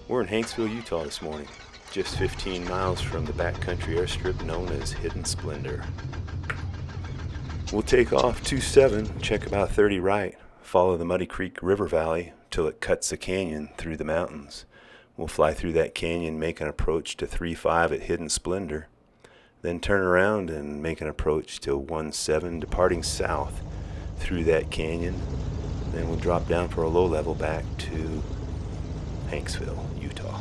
We're in Hanksville, Utah this morning, just 15 miles from the backcountry airstrip known as Hidden Splendor. We'll take off 27, check about 30 right, follow the Muddy Creek River Valley till it cuts a canyon through the mountains. We'll fly through that canyon, make an approach to 35 at Hidden Splendor, then turn around and make an approach to 17 departing south through that canyon. Then we'll drop down for a low level back to Hanksville, Utah.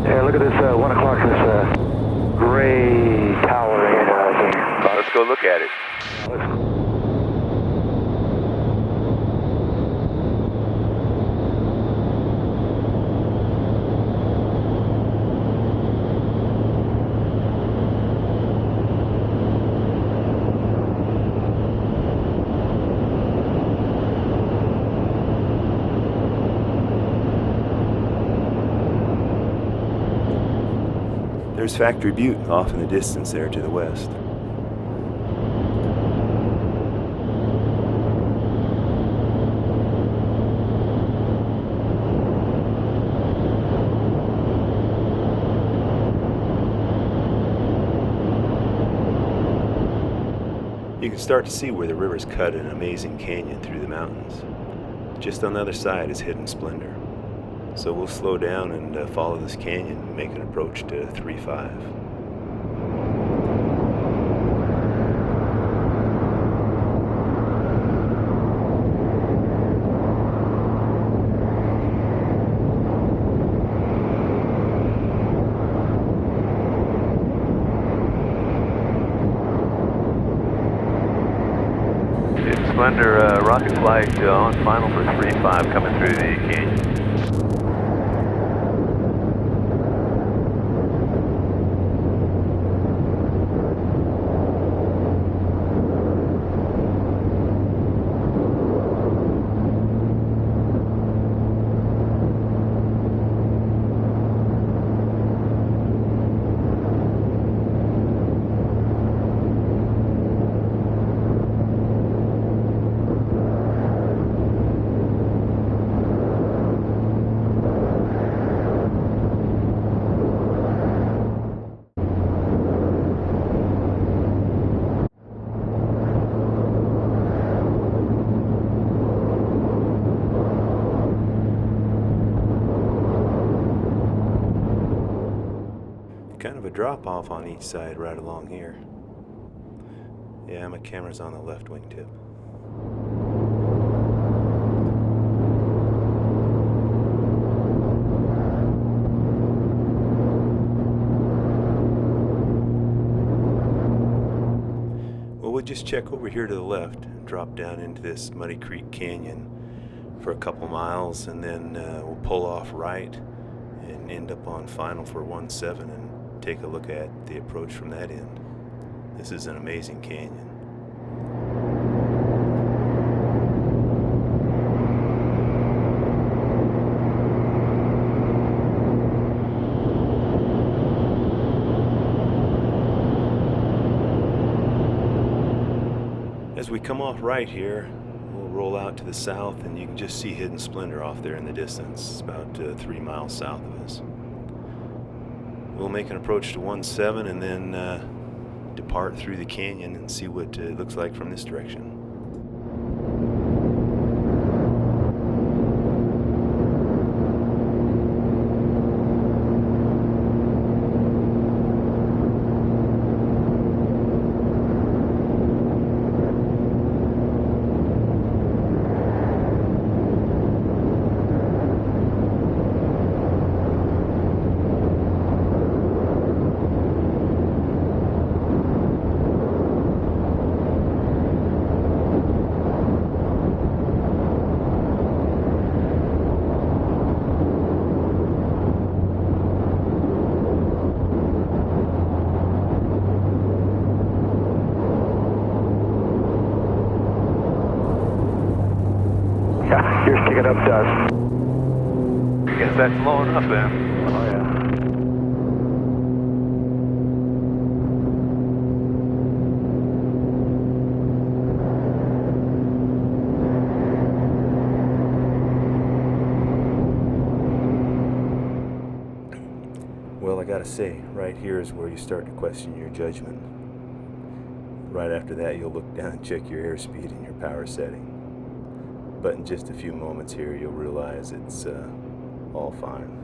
Yeah, look at this 1 o'clock, this gray towering thing. Let's go look at it. There's Factory Butte off in the distance there to the west. You can start to see where the river's cut an amazing canyon through the mountains. Just on the other side is Hidden Splendor. So we'll slow down and follow this canyon and make an approach to 35. Hidden Splendor rocket flight on final for 35 coming through the canyon. Kind of a drop off on each side right along here. Yeah, my camera's on the left wingtip. Well, we'll just check over here to the left and drop down into this Muddy Creek Canyon for a couple miles, and then we'll pull off right and end up on final for 17 and take a look at the approach from that end. This is an amazing canyon. As we come off right here, we'll roll out to the south and you can just see Hidden Splendor off there in the distance. It's about 3 miles south of us. We'll make an approach to 17 and then depart through the canyon and see what it looks like from this direction. Picking up dust. Guess that's low enough then. Oh, yeah. Well, I gotta say, right here is where you start to question your judgment. Right after that, you'll look down and check your airspeed and your power setting. But in just a few moments here, you'll realize it's all fine.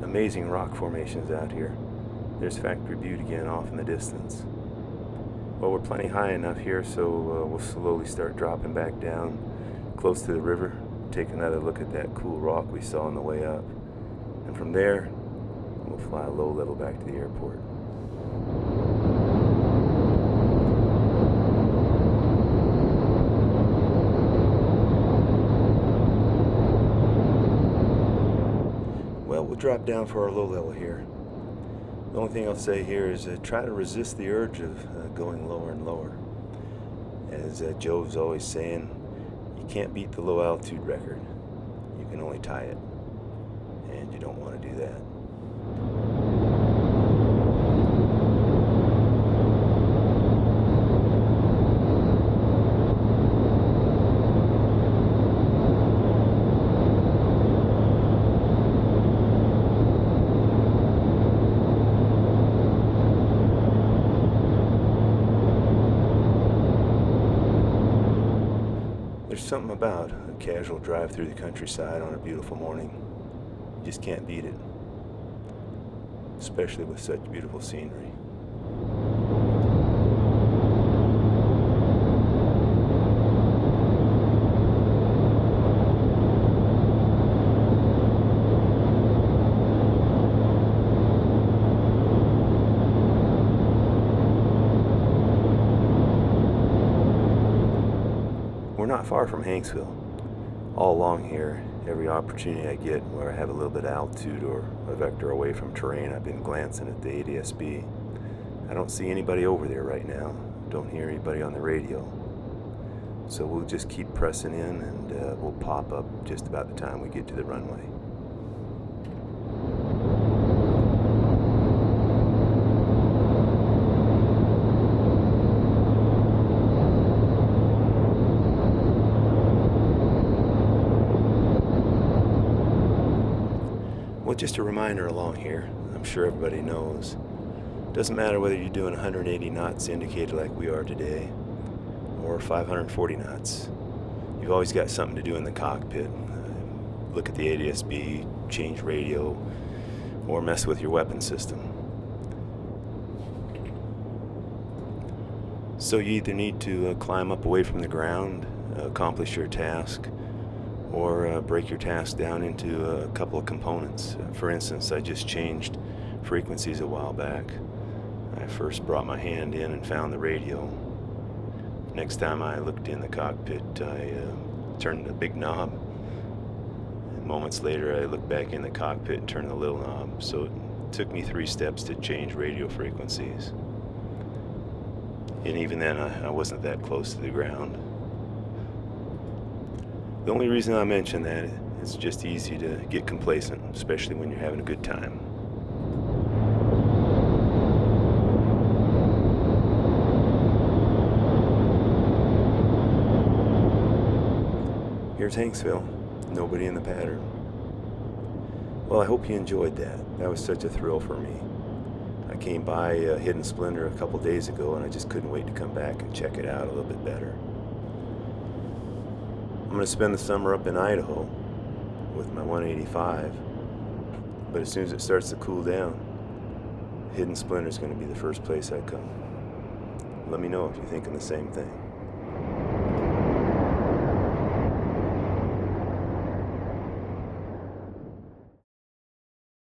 Amazing rock formations out here. There's Factory Butte again off in the distance. Well, we're plenty high enough here, so we'll slowly start dropping back down close to the river, take another look at that cool rock we saw on the way up, and from there we'll fly low level back to the airport. Well, we'll drop down for our low level here. The only thing I'll say here is try to resist the urge of going lower and lower. As Joe's always saying, you can't beat the low altitude record. You can only tie it. And you don't want to do that. There's something about a casual drive through the countryside on a beautiful morning. You just can't beat it, especially with such beautiful scenery. We're not far from Hanksville. All along here, every opportunity I get where I have a little bit of altitude or a vector away from terrain, I've been glancing at the ADSB. I don't see anybody over there right now. Don't hear anybody on the radio. So we'll just keep pressing in and we'll pop up just about the time we get to the runway. Well, just a reminder along here, I'm sure everybody knows, doesn't matter whether you're doing 180 knots indicated like we are today, or 540 knots. You've always got something to do in the cockpit. Look at the ADSB, change radio, or mess with your weapon system. So you either need to climb up away from the ground, accomplish your task, or break your task down into a couple of components. For instance, I just changed frequencies a while back. I first brought my hand in and found the radio. Next time I looked in the cockpit, I turned the big knob. And moments later, I looked back in the cockpit and turned the little knob. So it took me 3 steps to change radio frequencies. And even then, I wasn't that close to the ground. The only reason I mention that is it's just easy to get complacent, especially when you're having a good time. Here's Hanksville, nobody in the pattern. Well, I hope you enjoyed that. That was such a thrill for me. I came by Hidden Splendor a couple days ago and I just couldn't wait to come back and check it out a little bit better. I'm going to spend the summer up in Idaho, with my 185, but as soon as it starts to cool down, Hidden Splendor is going to be the first place I come. Let me know if you're thinking the same thing.